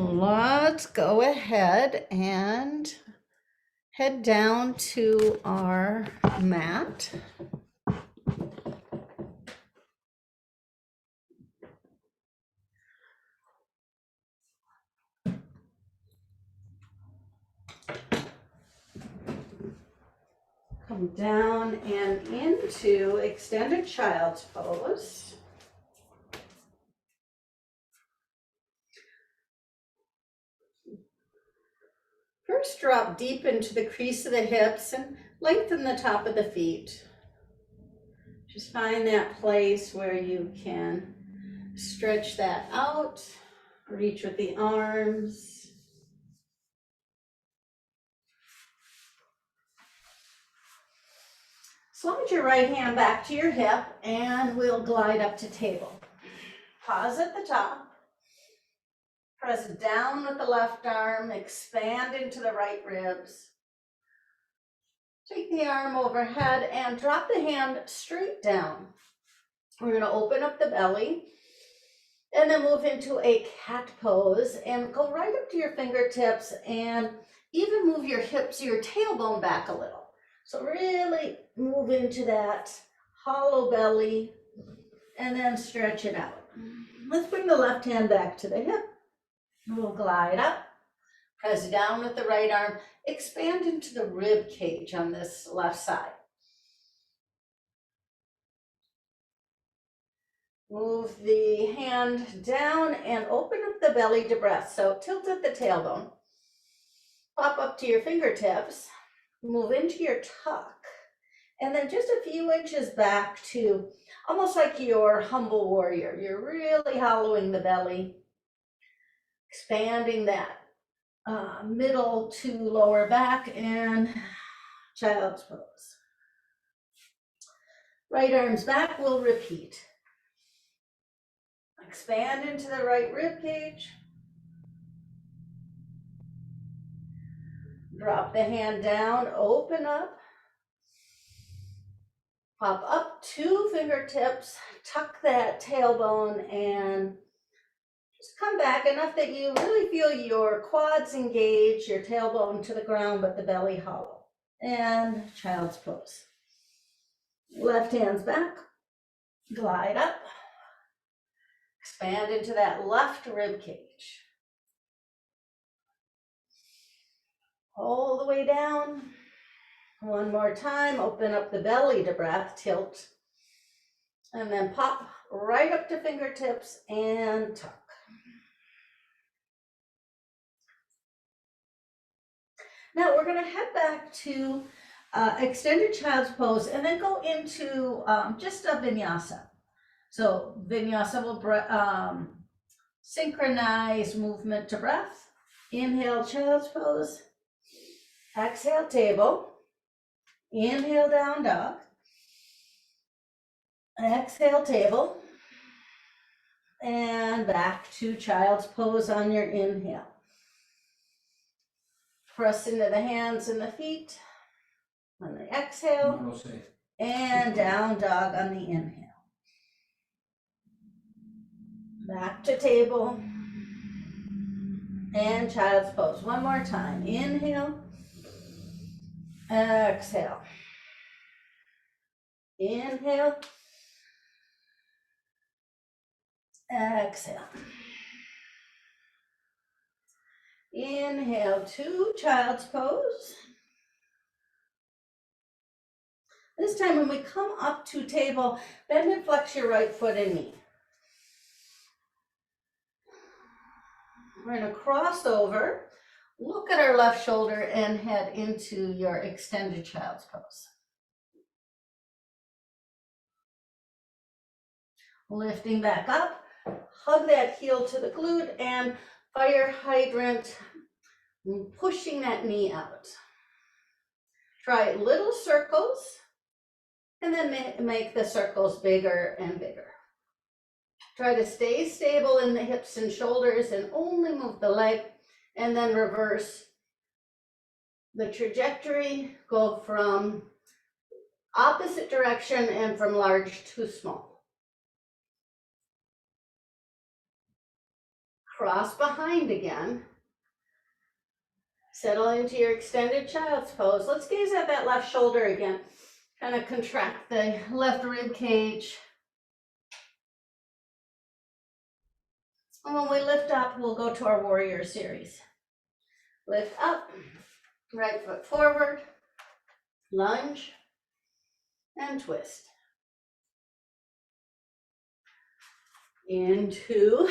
Let's go ahead and head down to our mat. Come down and into extended child's pose. First, drop deep into the crease of the hips and lengthen the top of the feet. Just find that place where you can stretch that out, reach with the arms. Slide your right hand back to your hip and we'll glide up to table. Pause at the top. Press down with the left arm, expand into the right ribs. Take the arm overhead and drop the hand straight down. We're going to open up the belly and then move into a cat pose and go right up to your fingertips and even move your hips, your tailbone back a little. So really move into that hollow belly and then stretch it out. Let's bring the left hand back to the hip. We'll glide up, press down with the right arm, expand into the rib cage on this left side. Move the hand down and open up the belly to breath. So tilt at the tailbone. Pop up to your fingertips, move into your tuck, and then just a few inches back to almost like your humble warrior. You're really hollowing the belly, expanding that middle to lower back and child's pose. Right arms back, we'll repeat. Expand into the right rib cage. Drop the hand down, open up. Pop up 2 fingertips, tuck that tailbone and just come back enough that you really feel your quads engage, your tailbone to the ground, but the belly hollow. And child's pose. Left hand's back, glide up. Expand into that left rib cage. All the way down. One more time, open up the belly to breath, tilt. And then pop right up to fingertips and tuck. Now we're going to head back to extended child's pose and then go into just a vinyasa. So vinyasa will synchronize movement to breath. Inhale, child's pose. Exhale, table. Inhale, down dog. Exhale, table. And back to child's pose on your inhale. Press into the hands and the feet on the exhale. And down dog on the inhale. Back to table. And child's pose. One more time. Inhale. Exhale. Inhale. Exhale. Inhale to child's pose. This time when we come up to table, bend and flex your right foot and knee. We're going to cross over, look at our left shoulder and head into your extended child's pose. Lifting back up, hug that heel to the glute and fire hydrant, pushing that knee out. Try little circles and then make the circles bigger and bigger. Try to stay stable in the hips and shoulders and only move the leg and then reverse the trajectory. Go from opposite direction and from large to small. Cross behind again. Settle into your extended child's pose. Let's gaze at that left shoulder again. Kind of contract the left rib cage. And when we lift up, we'll go to our warrior series. Lift up, right foot forward, lunge, and twist. Into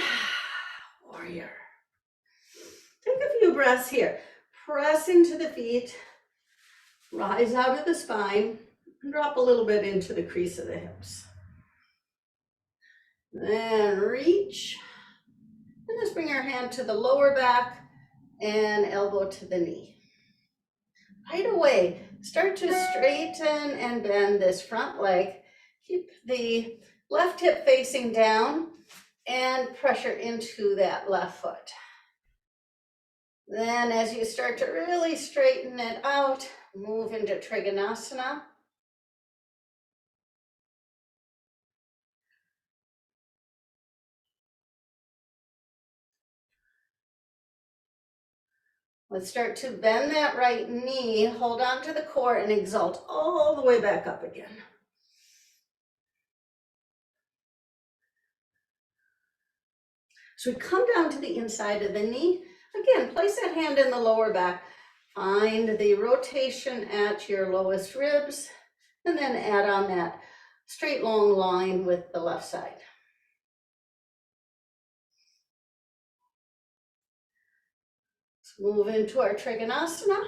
warrior. Take a few breaths here. Press into the feet, rise out of the spine, and drop a little bit into the crease of the hips. Then reach, and just bring your hand to the lower back and elbow to the knee. Right away, start to straighten and bend this front leg. Keep the left hip facing down and pressure into that left foot. Then as you start to really straighten it out, move into Trikonasana. Let's start to bend that right knee, hold on to the core and exalt all the way back up again. So we come down to the inside of the knee. Again, place that hand in the lower back. Find the rotation at your lowest ribs, and then add on that straight long line with the left side. Let's move into our Trikonasana.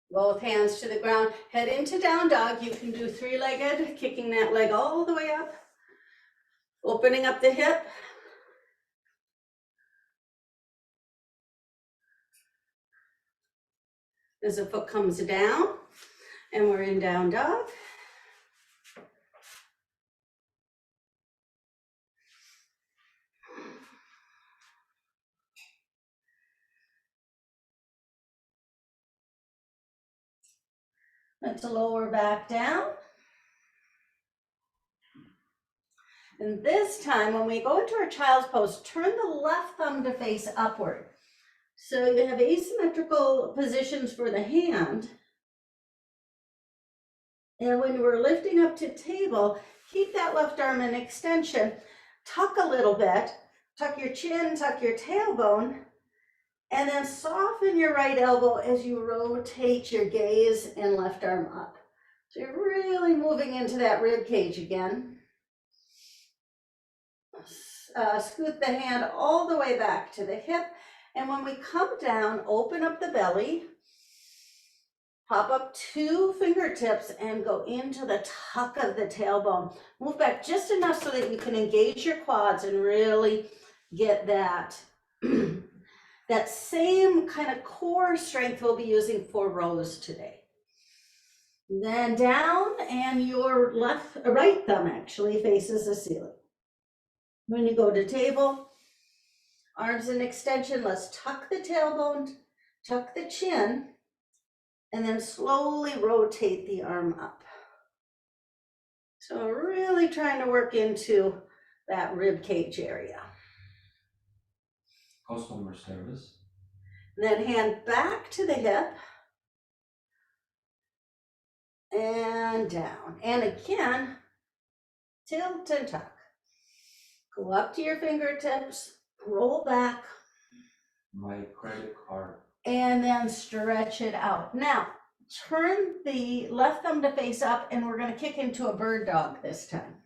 Both hands to the ground, head into down dog. You can do three-legged, kicking that leg all the way up, opening up the hip. As the foot comes down, and we're in down dog. Let's lower back down. And this time, when we go into our child's pose, turn the left thumb to face upward. So you have asymmetrical positions for the hand. And when we're lifting up to table, keep that left arm in extension. Tuck a little bit, tuck your chin, tuck your tailbone, and then soften your right elbow as you rotate your gaze and left arm up. So you're really moving into that rib cage again. Scoot the hand all the way back to the hip. And when we come down, open up the belly, pop up 2 fingertips and go into the tuck of the tailbone. Move back just enough so that you can engage your quads and really get that, that same kind of core strength we'll be using for rows today. Then down, and your right thumb actually faces the ceiling. When you go to table, arms in extension, let's tuck the tailbone, tuck the chin, and then slowly rotate the arm up. So really trying to work into that rib cage area. Customer service. Then hand back to the hip and down. And again, tilt and tuck. Go up to your fingertips, roll back. My credit card. And then stretch it out. Now, turn the left thumb to face up, and we're going to kick into a bird dog this time.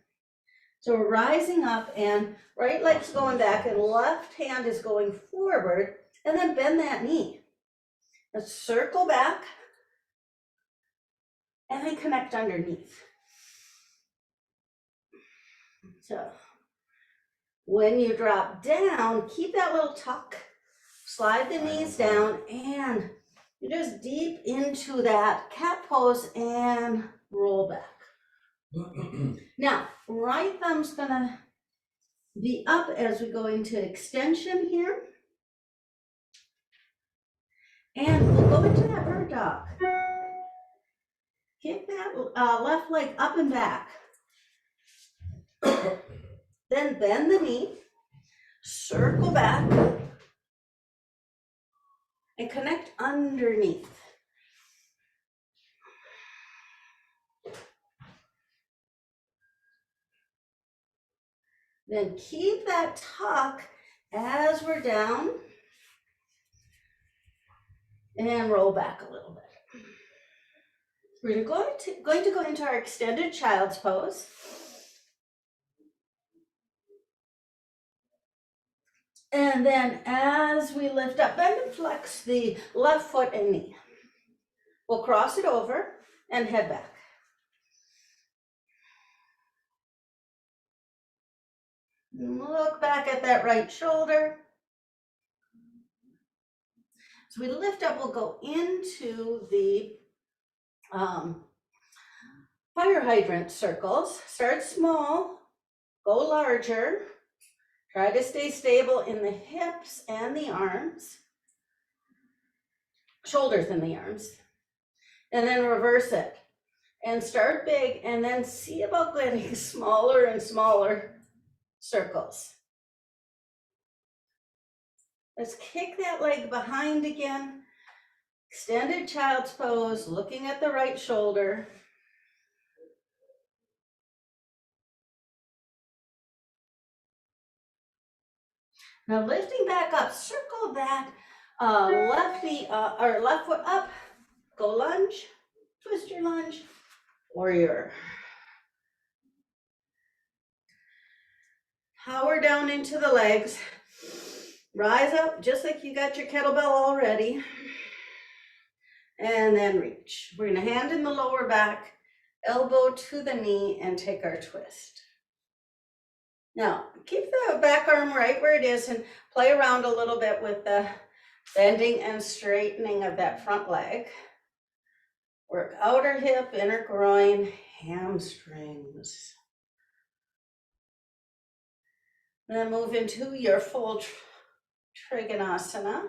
So we're rising up, and right leg's going back, and left hand is going forward, and then bend that knee. Let's circle back, and then connect underneath. So when you drop down, keep that little tuck. Slide the knees down, and you just deep into that cat pose and roll back. Now, right thumb's gonna be up as we go into extension here. And we'll go into that bird dog. Kick that left leg up and back. Then bend the knee, circle back, and connect underneath. Then keep that tuck as we're down and roll back a little bit. We're going to go into our extended child's pose. And then as we lift up, bend and flex the left foot and knee. We'll cross it over and head back. Look back at that right shoulder. So we lift up, we'll go into the fire hydrant circles. Start small, go larger. Try to stay stable in the hips and the arms, shoulders and the arms, and then reverse it. And start big and then see about getting smaller and smaller circles. Let's kick that leg behind again. Extended child's pose, looking at the right shoulder. Now lifting back up, circle that left knee or left foot up. Go lunge, twist your lunge, warrior. Power down into the legs. Rise up just like you got your kettlebell already. And then reach. We're gonna hand in the lower back, elbow to the knee, and take our twist. Now, keep the back arm right where it is and play around a little bit with the bending and straightening of that front leg. Work outer hip, inner groin, hamstrings. And then move into your full Trikonasana.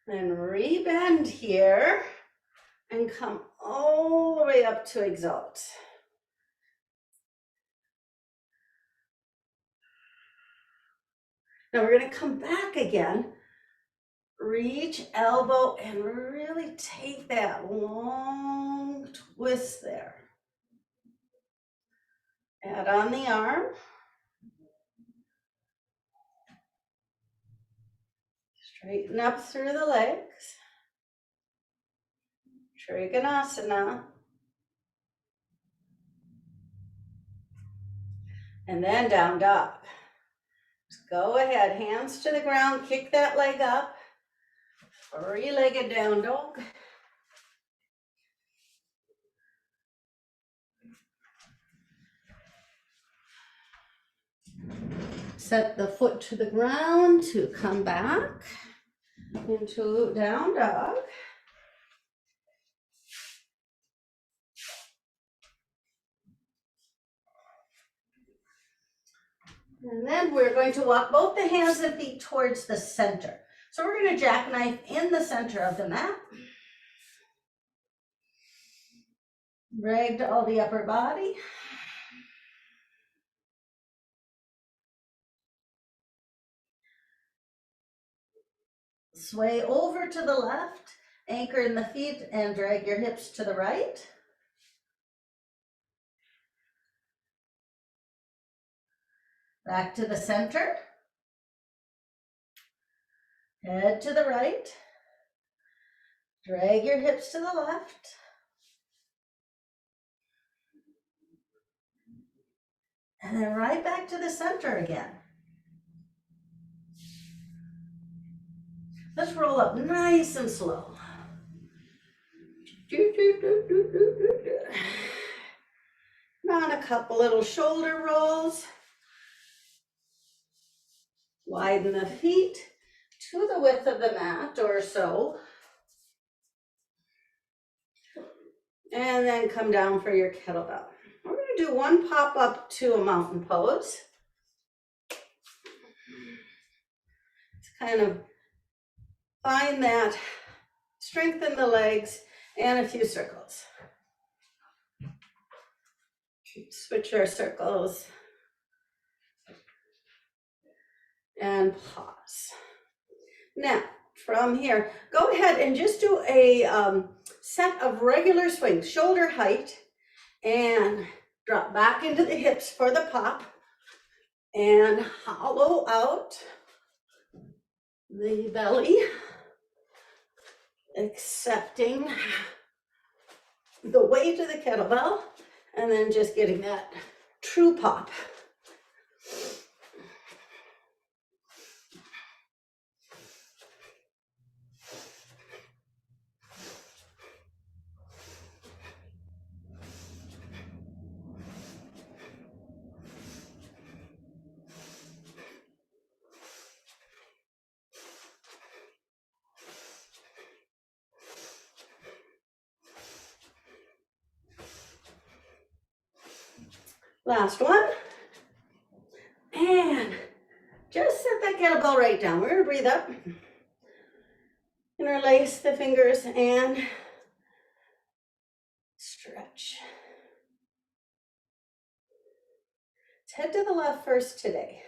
Then rebend here and come all the way up to exalt. Now we're going to come back again. Reach, elbow, and really take that long twist there. Add on the arm. Straighten up through the legs. Trikonasana. And then down dog. Just go ahead, hands to the ground, kick that leg up. Three-legged down dog. Set the foot to the ground to come back into down dog. And then we're going to walk both the hands and feet towards the center. So we're going to jackknife in the center of the mat. Drag to all the upper body. Sway over to the left, anchor in the feet, and drag your hips to the right. Back to the center. Head to the right. Drag your hips to the left. And then right back to the center again. Let's roll up nice and slow. On a couple little shoulder rolls. Widen the feet to the width of the mat or so. And then come down for your kettlebell. We're going to do one pop up to a mountain pose. To kind of find that, strengthen the legs, and a few circles. Switch our circles. And pause. Now, from here, go ahead and just do a set of regular swings, shoulder height, and drop back into the hips for the pop, and hollow out the belly, accepting the weight of the kettlebell, and then just getting that true pop. Last one. And just set that kettlebell right down. We're gonna breathe up. Interlace the fingers and stretch. Let's head to the left first today.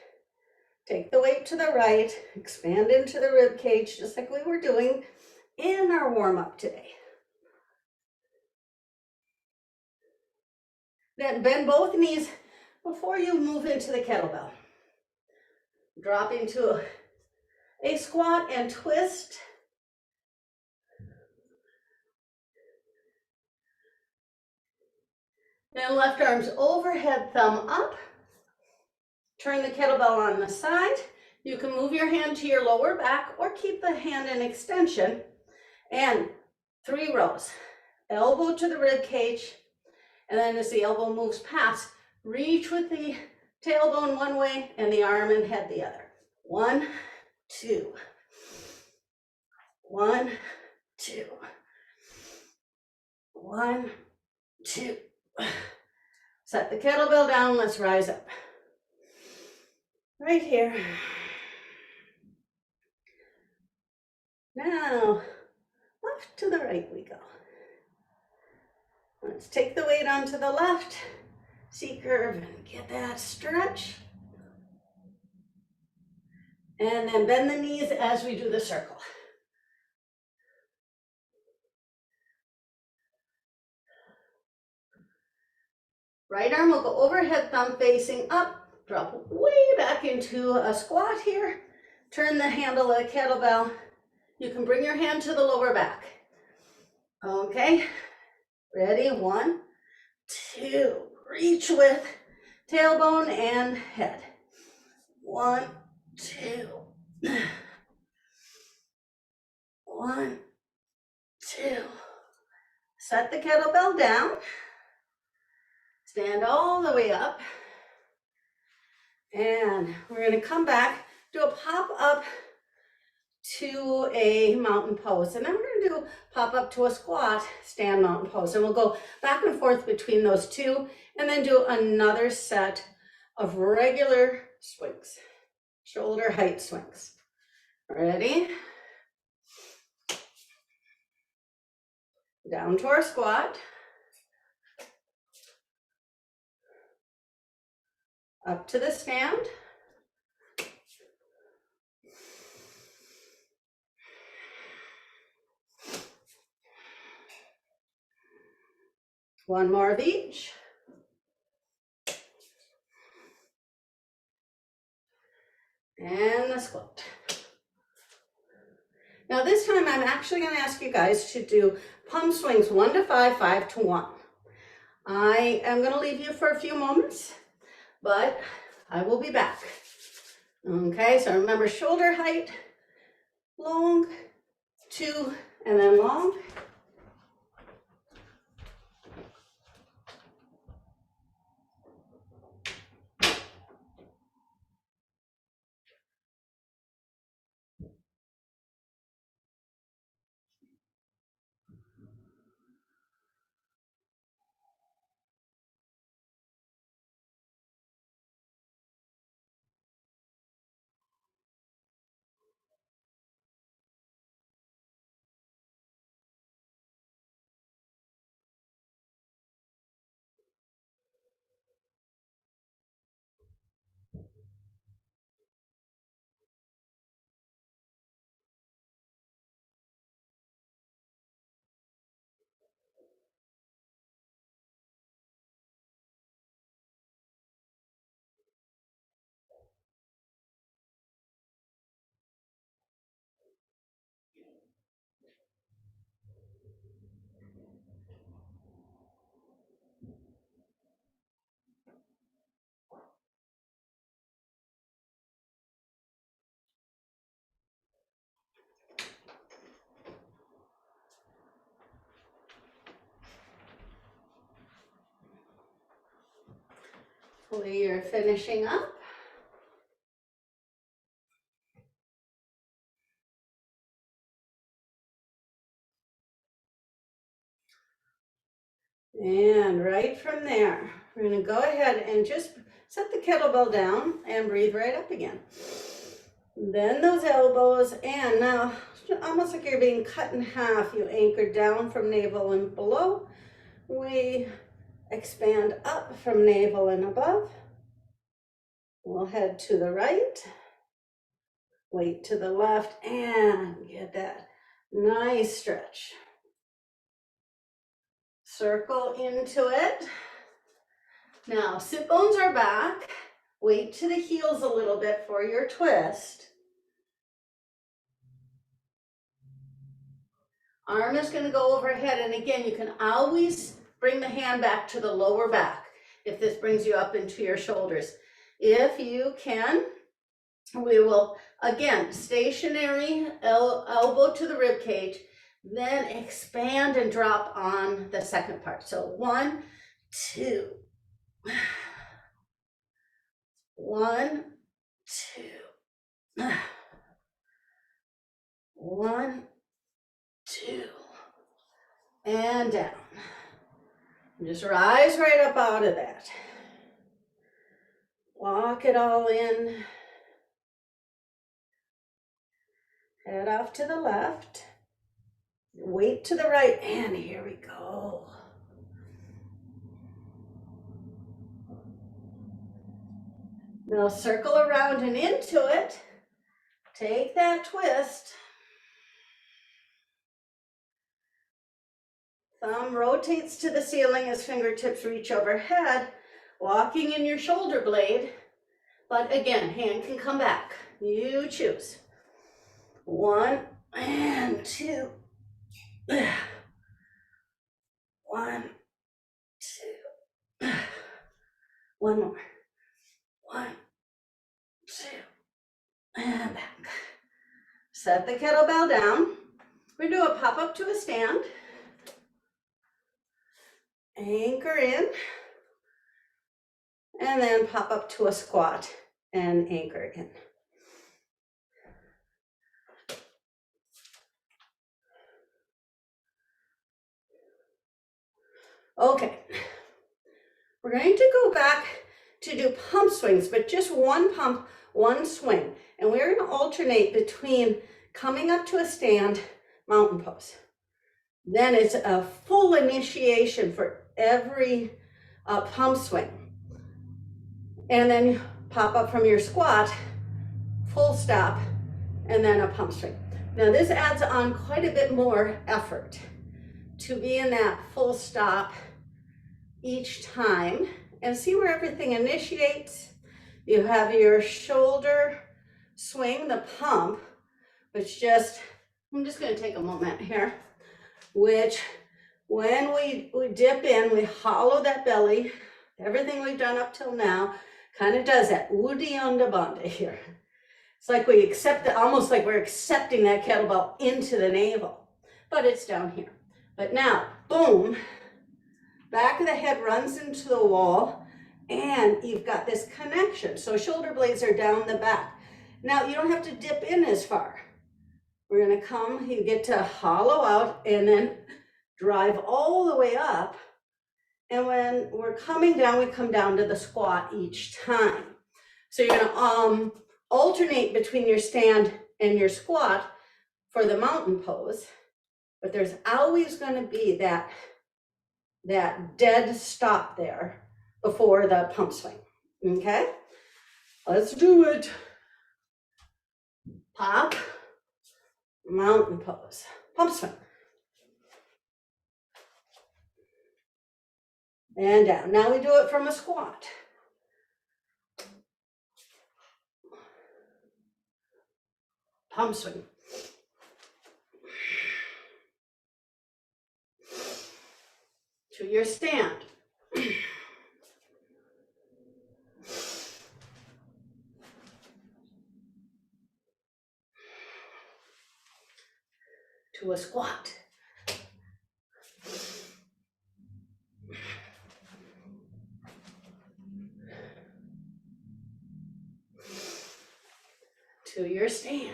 Take the weight to the right, expand into the rib cage, just like we were doing in our warm-up today. Then bend both knees before you move into the kettlebell. Drop into a squat and twist. Then left arm's overhead, thumb up. Turn the kettlebell on the side. You can move your hand to your lower back or keep the hand in extension. And 3 rows. Elbow to the rib cage. And then as the elbow moves past, reach with the tailbone one way and the arm and head the other. 1, 2. 1, 2. 1, 2. Set the kettlebell down, let's rise up. Right here. Now, left to the right we go. Let's take the weight onto the left, C-curve, and get that stretch. And then bend the knees as we do the circle. Right arm will go overhead, thumb facing up, drop way back into a squat here. Turn the handle of the kettlebell. You can bring your hand to the lower back. Okay, ready? 1, 2. Reach with tailbone and head. 1, 2. 1, 2. Set the kettlebell down. Stand all the way up. And we're going to come back, do a pop up to a mountain pose. And then we're going to do pop up to a squat, stand mountain pose. And we'll go back and forth between those two and then do another set of regular swings, shoulder height swings. Ready? Down to our squat. Up to the stand. One more of each. And the squat. Now this time I'm actually going to ask you guys to do pump swings 1 to 5, 5 to 1. I am going to leave you for a few moments, but I will be back. Okay, so remember shoulder height, long, 2, and then long. Hopefully you're finishing up. And right from there, we're going to go ahead and just set the kettlebell down and breathe right up again. Bend those elbows, and now almost like you're being cut in half, you anchor down from navel and below. We expand up from navel and above. We'll head to the right, weight to the left, and get that nice stretch. Circle into it. Now, sit bones are back. Weight to the heels a little bit for your twist. Arm is going to go overhead, and again, you can always bring the hand back to the lower back if this brings you up into your shoulders. If you can, we will, again, stationary, elbow to the rib cage, then expand and drop on the second part. So 1, 2. 1, 2. 1, 2. And down. Just rise right up out of that. Walk it all in. Head off to the left. Weight to the right, and here we go. Now circle around and into it. Take that twist. Thumb rotates to the ceiling as fingertips reach overhead, walking in your shoulder blade. But again, hand can come back. You choose. 1 and 2. 1, 2. 1 more. 1, 2. And back. Set the kettlebell down. We're going to do a pop up to a stand. Anchor in. And then pop up to a squat and anchor in. Okay. We're going to go back to do pump swings, but just one pump, one swing. And we're going to alternate between coming up to a stand, mountain pose. Then it's a full initiation for every pump swing. And then pop up from your squat, full stop, and then a pump swing. Now this adds on quite a bit more effort to be in that full stop each time. And see where everything initiates. You have your shoulder swing, the pump, which just, I'm just going to take a moment here, which when we dip in, we hollow that belly. Everything we've done up till now kind of does that. Uddiyana Bandha here. It's like we accept it, almost like we're accepting that kettlebell into the navel, but it's down here. But now, boom, back of the head runs into the wall, and you've got this connection. So shoulder blades are down the back. Now you don't have to dip in as far. We're going to come, you get to hollow out and then drive all the way up. And when we're coming down, we come down to the squat each time. So you're going to alternate between your stand and your squat for the mountain pose, but there's always going to be that dead stop there before the pump swing. Okay, let's do it. Pop, mountain pose, pump swing. And down. Now we do it from a squat. Pump swing. To your stand. To a squat. to your stand.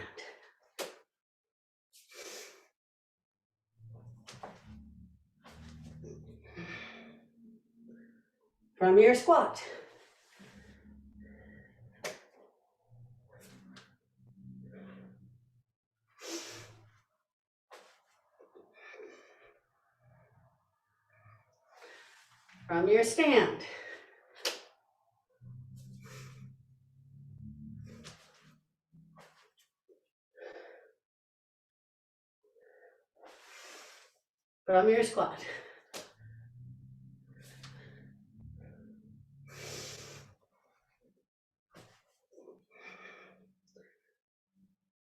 From your squat. From your stand. From your squat.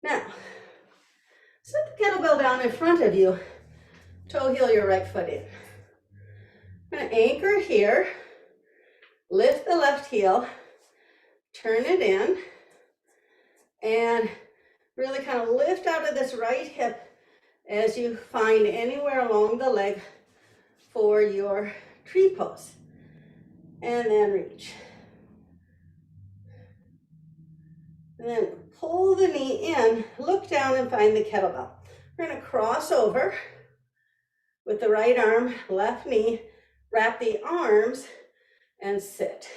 Now, set the kettlebell down in front of you. Toe heel your right foot in. I'm going to anchor here. Lift the left heel. Turn it in. And really kind of lift out of this right hip as you find anywhere along the leg for your tree pose. And then reach. And then pull the knee in, look down and find the kettlebell. We're going to cross over with the right arm, left knee, wrap the arms and sit.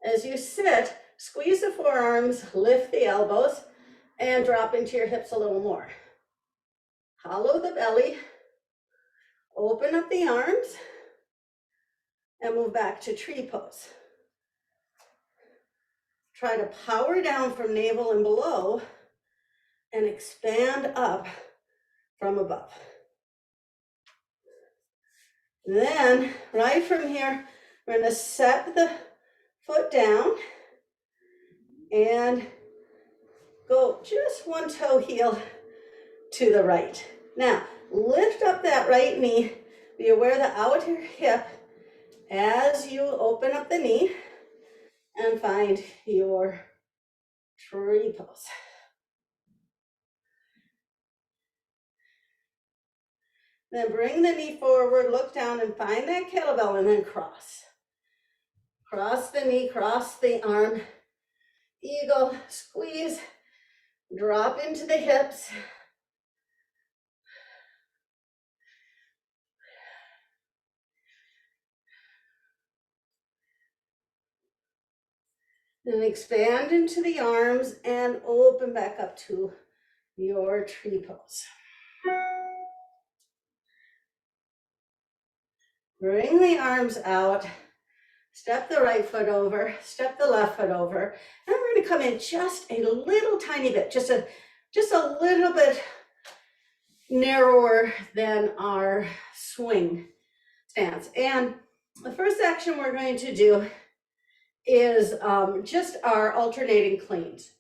As you sit, squeeze the forearms, lift the elbows, and drop into your hips a little more. Hollow the belly, open up the arms, and move back to tree pose. Try to power down from navel and below and expand up from above. Then, right from here, we're going to set the foot down and go just one toe heel to the right. Now, lift up that right knee. Be aware of the outer hip as you open up the knee and find your tree pose. Then bring the knee forward, look down and find that kettlebell and then cross. Cross the knee, cross the arm, eagle, squeeze, drop into the hips. Then expand into the arms and open back up to your tree pose. Bring the arms out, step the right foot over, step the left foot over, and we're going to come in just a little tiny bit, just a little bit narrower than our swing stance. And the first action we're going to do is just our alternating cleans.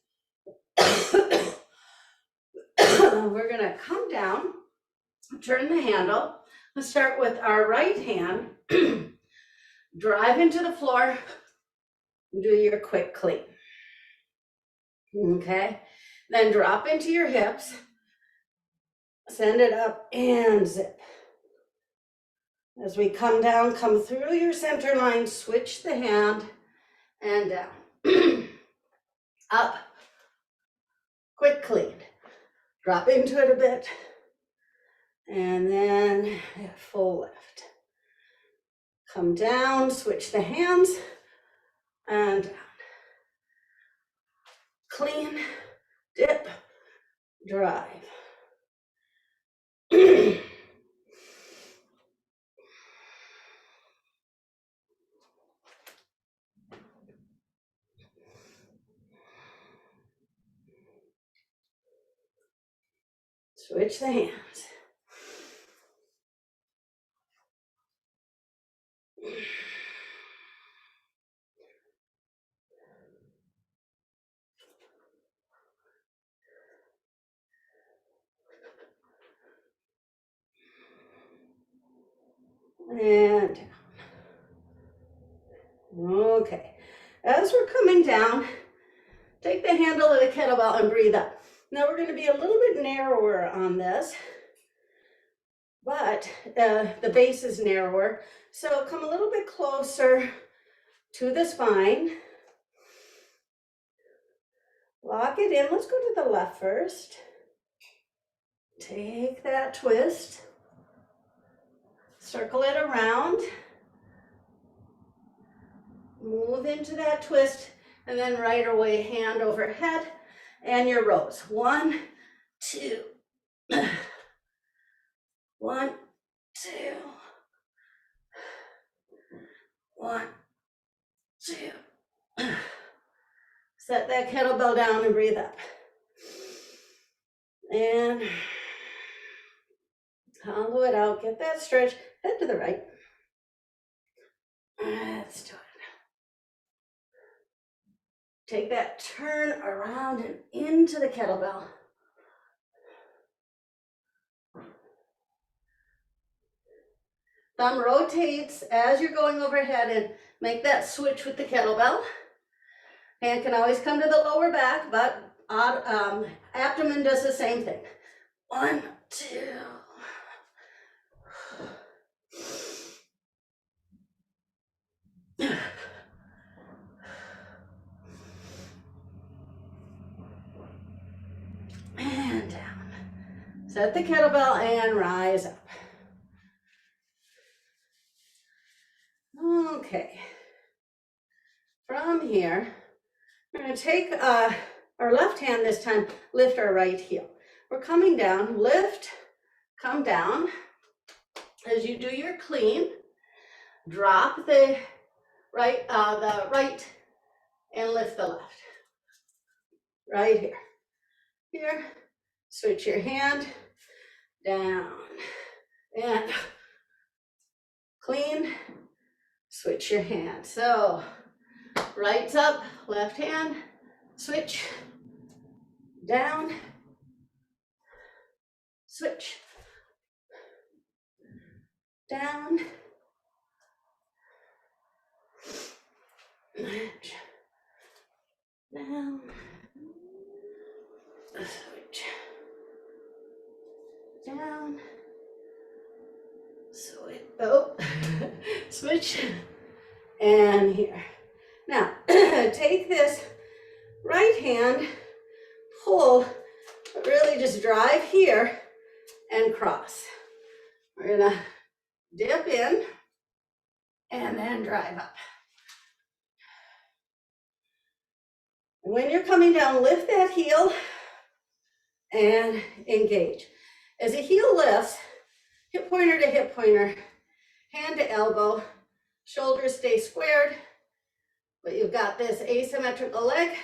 We're going to come down, turn the handle. Let's start with our right hand. Drive into the floor. Do your quick clean. Okay. Then drop into your hips. Send it up and zip. As we come down, come through your center line, switch the hand and down. Up. Quick clean. Drop into it a bit. And then full lift. Come down, switch the hands, and down. Clean, dip, drive. Switch the hands. And down. Okay. As we're coming down, take the handle of the kettlebell and breathe up. Now we're going to be a little bit narrower on this, but the base is narrower. So come a little bit closer to the spine. Lock it in. Let's go to the left first. Take that twist. Circle it around. Move into that twist, and then right away, hand over head, and your rows. 1, 2. 1, 2. 1, 2. Set that kettlebell down and breathe up. And hollow it out. Get that stretch. Head to the right. Let's do it. Take that turn around and into the kettlebell. Thumb rotates as you're going overhead and make that switch with the kettlebell. Hand can always come to the lower back, but abdomen does the same thing. 1, 2. And down. Set the kettlebell and rise up. Okay. From here, we're going to take our left hand this time, lift our right heel. We're coming down, lift, come down. As you do your clean, drop the right and lift the left. Right here. Here, switch your hand, down, and clean, switch your hand. So, right's up, left hand, switch, down, switch, down, switch, down, switch, down, switch, oh, switch, and here. Now, take this right hand, pull, but really just drive here and cross. We're gonna dip in and then drive up. When you're coming down, lift that heel and engage. As the heel lifts, hip pointer to hip pointer, hand to elbow, shoulders stay squared, but you've got this asymmetrical leg.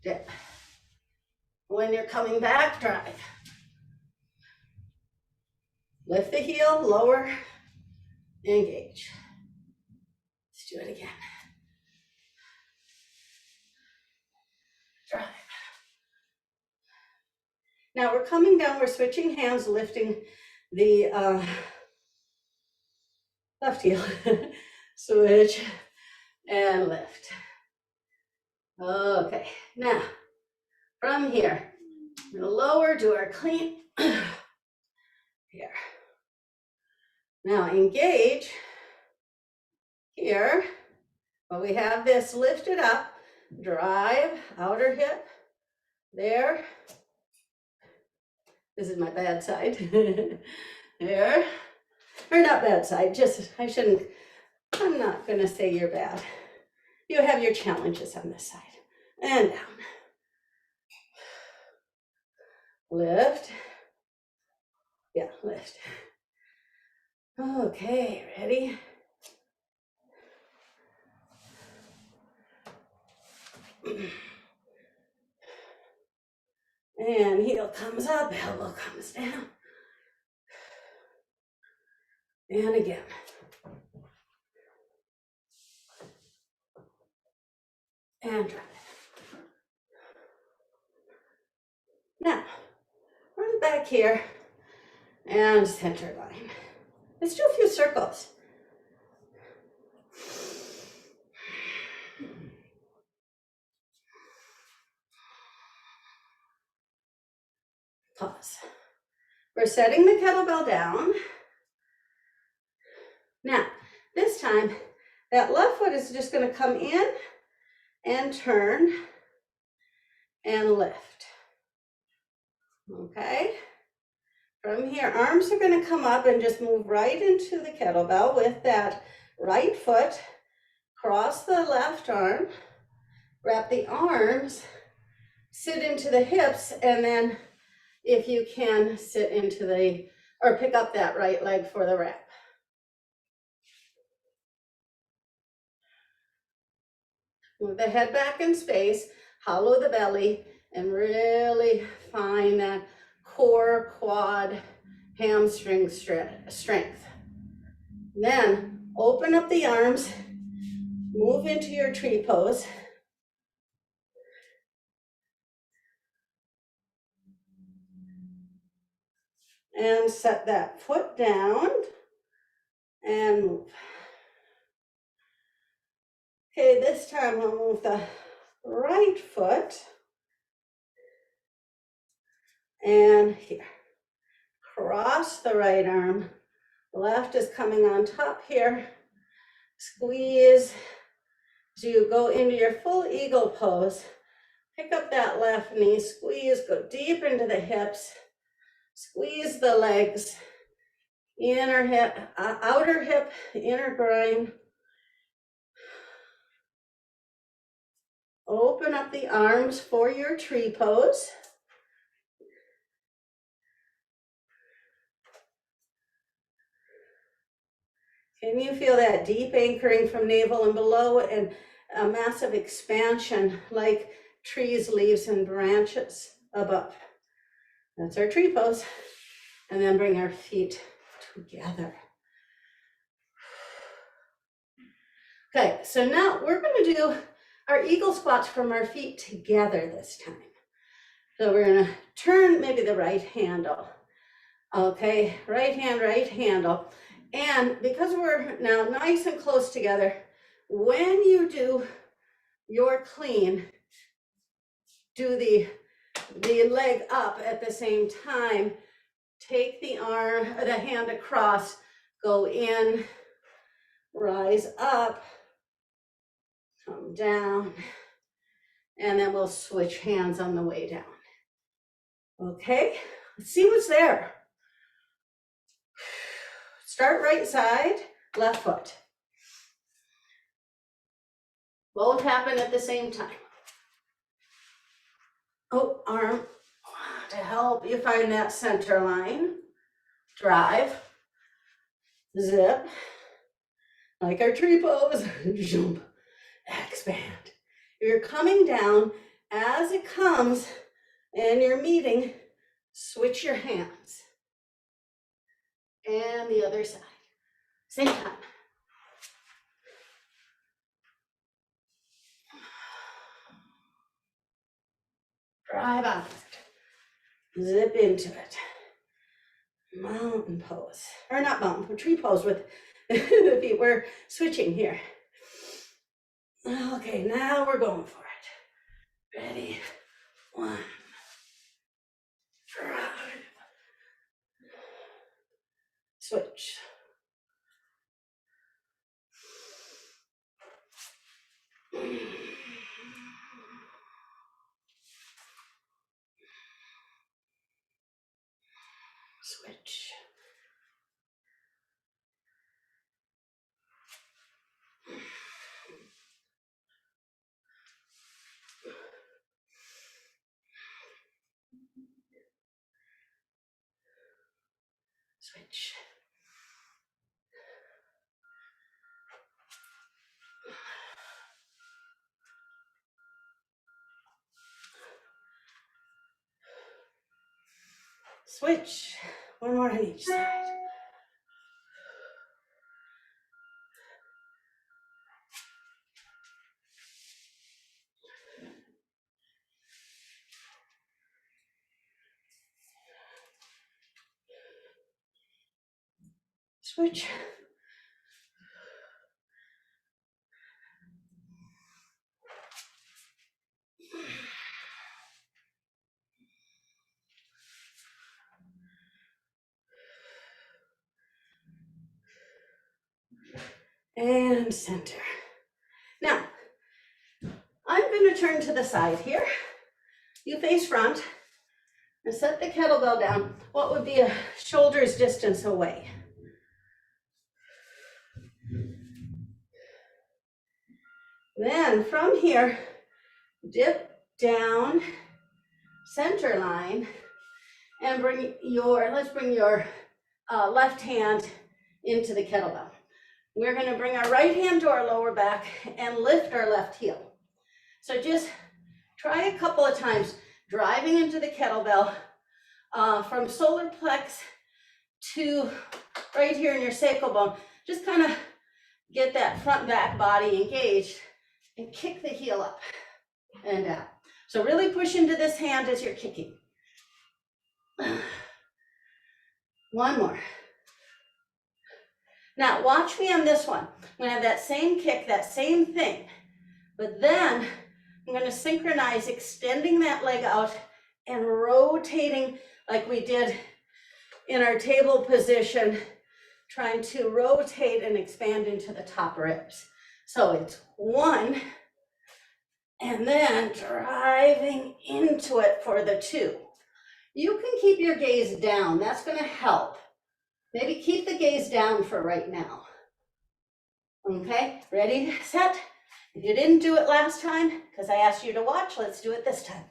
Dip. When you're coming back, drive. Lift the heel, lower, engage. Let's do it again. Drive. Now we're coming down, we're switching hands, lifting the left heel. Switch and lift. Okay, now from here, we're gonna lower, do our clean. Here. Now engage here, but we have this lifted up, drive, outer hip, there. This is my bad side. There, or not bad side, just, I'm not gonna say you're bad. You have your challenges on this side. And down. Lift. Yeah, lift. Okay, ready? And heel comes up, elbow comes down. And again. And drive. Now, run back here and center line. Let's do a few circles. Pause. We're setting the kettlebell down. Now, this time, that left foot is just going to come in and turn and lift. Okay? From here, arms are going to come up and just move right into the kettlebell with that right foot. Cross the left arm, wrap the arms, sit into the hips, and then if you can, sit into the, or pick up that right leg for the wrap. Move the head back in space, hollow the belly, and really find that core, quad, hamstring strength. Then open up the arms, move into your tree pose. And set that foot down and move. Okay, this time I'll move the right foot and here. Cross the right arm. Left is coming on top here. Squeeze. So you go into your full eagle pose. Pick up that left knee, squeeze, go deep into the hips. Squeeze the legs. Inner hip, outer hip, inner groin. Open up the arms for your tree pose. Can you feel that deep anchoring from navel and below and a massive expansion like trees, leaves, and branches above? That's our tree pose. And then bring our feet together. Okay, so now we're going to do our eagle squats from our feet together this time. So we're going to turn maybe the right handle. Okay, right handle. And because we're now nice and close together, when you do your clean, do the leg up at the same time, take the arm, the hand across, go in, rise up, come down, and then we'll switch hands on the way down. Okay, let's see what's there. Start right side, left foot. Both happen at the same time. Oh, arm to help you find that center line. Drive, zip, like our tree pose, jump, expand. You're coming down as it comes and you're meeting, switch your hands. And the other side, same time. Drive out, zip into it. Mountain pose, or not mountain, tree pose with the feet. We're switching here. Okay, now we're going for it. Ready? One. Drive. Switch. Switch. Switch. Switch. One more on each side. Switch. And center. Now, turn to the side here. You face front and set the kettlebell down. What would be a shoulder's distance away? Then from here, dip down, center line, and let's bring your left hand into the kettlebell. We're gonna bring our right hand to our lower back and lift our left heel. So just try a couple of times, driving into the kettlebell from solar plex to right here in your sacral bone. Just kind of get that front back body engaged and kick the heel up and down. So really push into this hand as you're kicking. One more. Now watch me on this one. I'm gonna have that same kick, that same thing, but then I'm gonna synchronize extending that leg out and rotating like we did in our table position, trying to rotate and expand into the top ribs. So it's one, and then driving into it for the two. You can keep your gaze down, that's gonna help. Maybe keep the gaze down for right now. Okay, ready, set. If you didn't do it last time, because I asked you to watch, let's do it this time.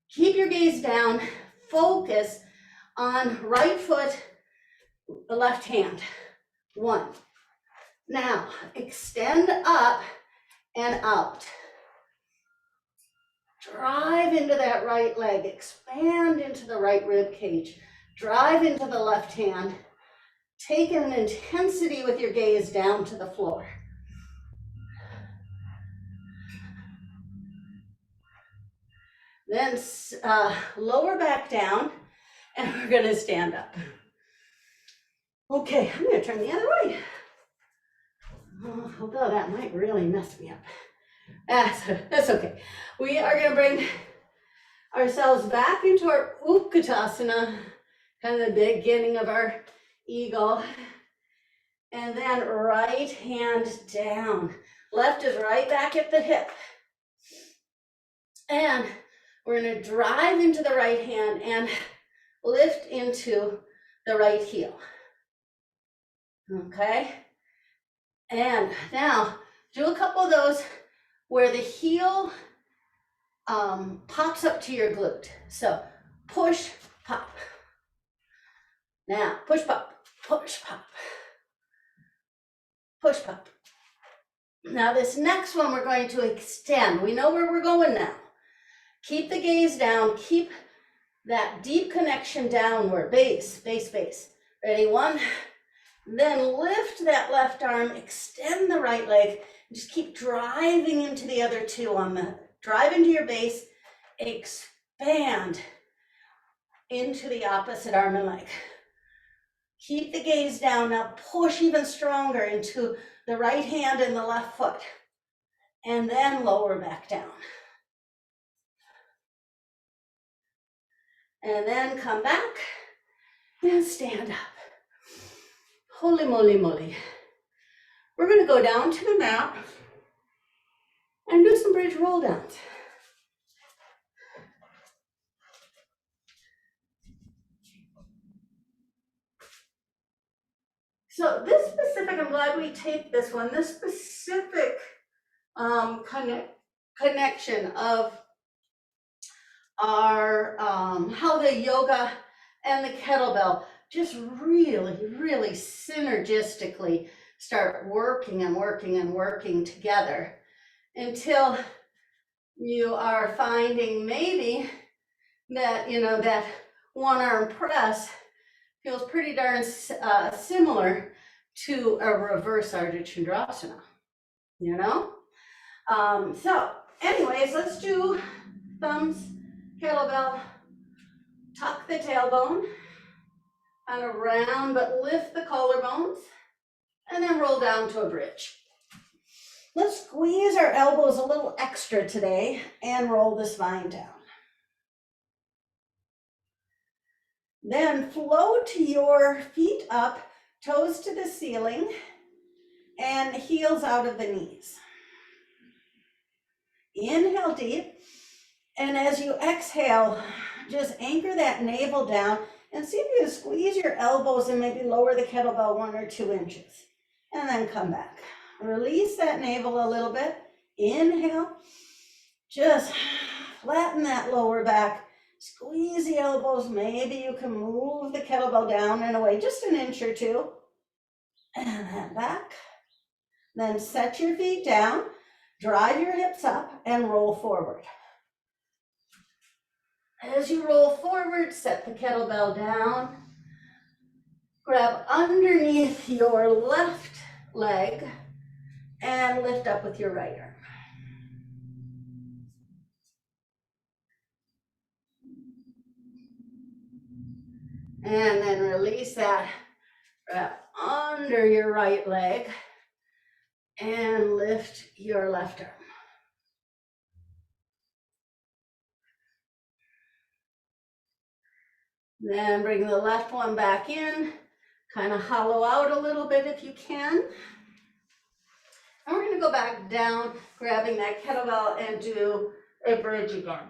Keep your gaze down, focus on right foot, the left hand. One. Now, extend up and out. Drive into that right leg, expand into the right rib cage, drive into the left hand. Take an intensity with your gaze down to the floor. Then lower back down, and we're gonna stand up. Okay, I'm gonna turn the other way. Although that might really mess me up. That's okay. We are gonna bring ourselves back into our Utkatasana, kind of the beginning of our eagle. And then right hand down. Left is right back at the hip. And we're gonna drive into the right hand and lift into the right heel. Okay? And now do a couple of those where the heel pops up to your glute. So push, pop. Now push, pop, push, pop. Push, pop. Now this next one we're going to extend. We know where we're going now. Keep the gaze down, keep that deep connection downward, base, base, base. Ready, one. Then lift that left arm, extend the right leg, just keep driving into the other two on the, drive into your base, expand into the opposite arm and leg. Keep the gaze down, now push even stronger into the right hand and the left foot, and then lower back down. And then come back and stand up. Holy moly moly. We're gonna go down to the mat and do some bridge roll downs. So this specific, I'm glad we taped this one, this specific connection of our, how the yoga and the kettlebell just really, really synergistically start working and working and working together until you are finding maybe that, you know, that one arm press feels pretty darn similar to a reverse Ardha Chandrasana, you know? So anyways, let's do thumbs, kettlebell, tuck the tailbone, kind of round, but lift the collarbones, and then roll down to a bridge. Let's squeeze our elbows a little extra today and roll the spine down. Then float your feet up, toes to the ceiling, and heels out of the knees. Inhale deep. And as you exhale, just anchor that navel down and see if you can squeeze your elbows and maybe lower the kettlebell 1 or 2 inches. And then come back. Release that navel a little bit. Inhale. Just flatten that lower back. Squeeze the elbows. Maybe you can move the kettlebell down and away just an inch or 2. And then back. Then set your feet down. Drive your hips up and roll forward. As you roll forward, set the kettlebell down. Grab underneath your left leg and lift up with your right arm. And then release that. Grab under your right leg and lift your left arm. Then bring the left one back in, kind of hollow out a little bit if you can. And we're going to go back down, grabbing that kettlebell and do a bridge again.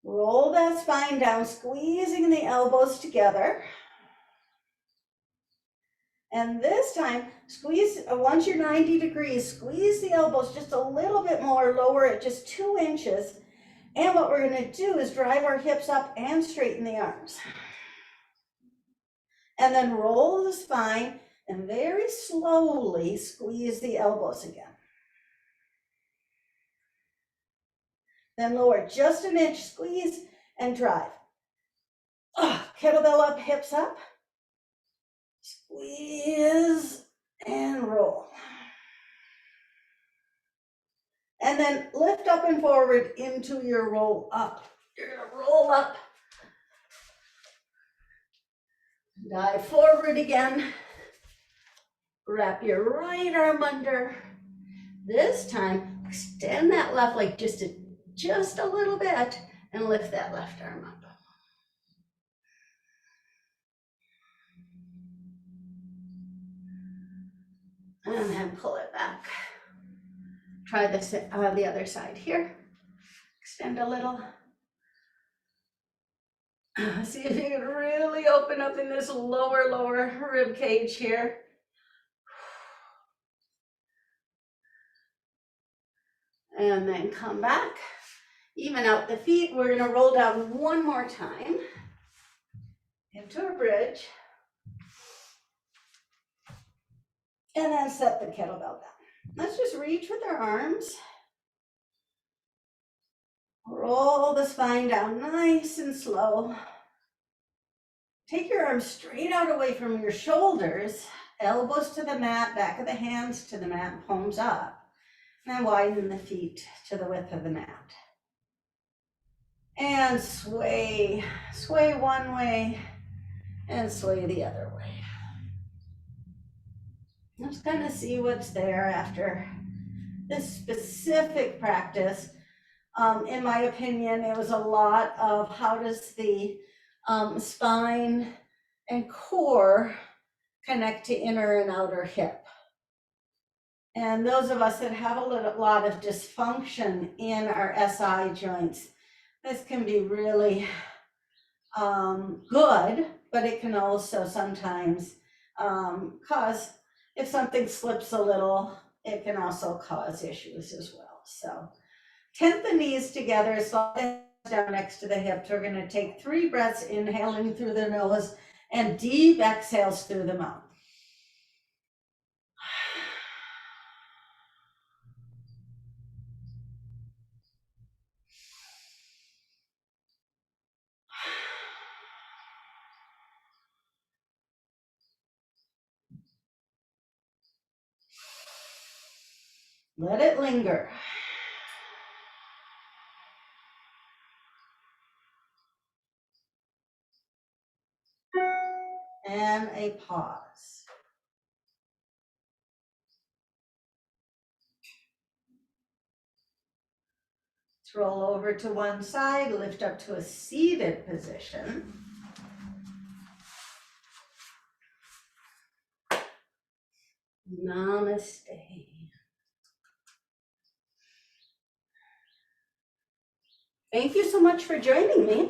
Roll that spine down, squeezing the elbows together. And this time, squeeze, once you're 90 degrees, squeeze the elbows just a little bit more, lower it just 2 inches. And what we're going to do is drive our hips up and straighten the arms. And then roll the spine and very slowly squeeze the elbows again. Then lower just an inch, squeeze and drive. Kettlebell up, hips up. Squeeze and roll. And then lift up and forward into your roll up. You're gonna roll up. Dive forward again. Wrap your right arm under. This time, extend that left leg just a little bit and lift that left arm up. And then pull it back. Try this on the other side here. Extend a little. See if you can really open up in this lower rib cage here. And then come back. Even out the feet. We're going to roll down one more time into a bridge. And then set the kettlebell down. Let's just reach with our arms. Roll the spine down nice and slow. Take your arms straight out away from your shoulders, elbows to the mat, back of the hands to the mat, palms up. And then widen the feet to the width of the mat. And sway one way and sway the other way. Let's kind of see what's there after this specific practice. In my opinion, it was a lot of how does the spine and core connect to inner and outer hip. And those of us that have a lot of dysfunction in our SI joints, this can be really good, but it can also sometimes cause, if something slips a little, it can also cause issues as well. So tent the knees together, slide down next to the hips. We're going to take 3 breaths, inhaling through the nose and deep exhales through the mouth. Let it linger. And a pause. Let's roll over to one side, lift up to a seated position. Namaste. Thank you so much for joining me.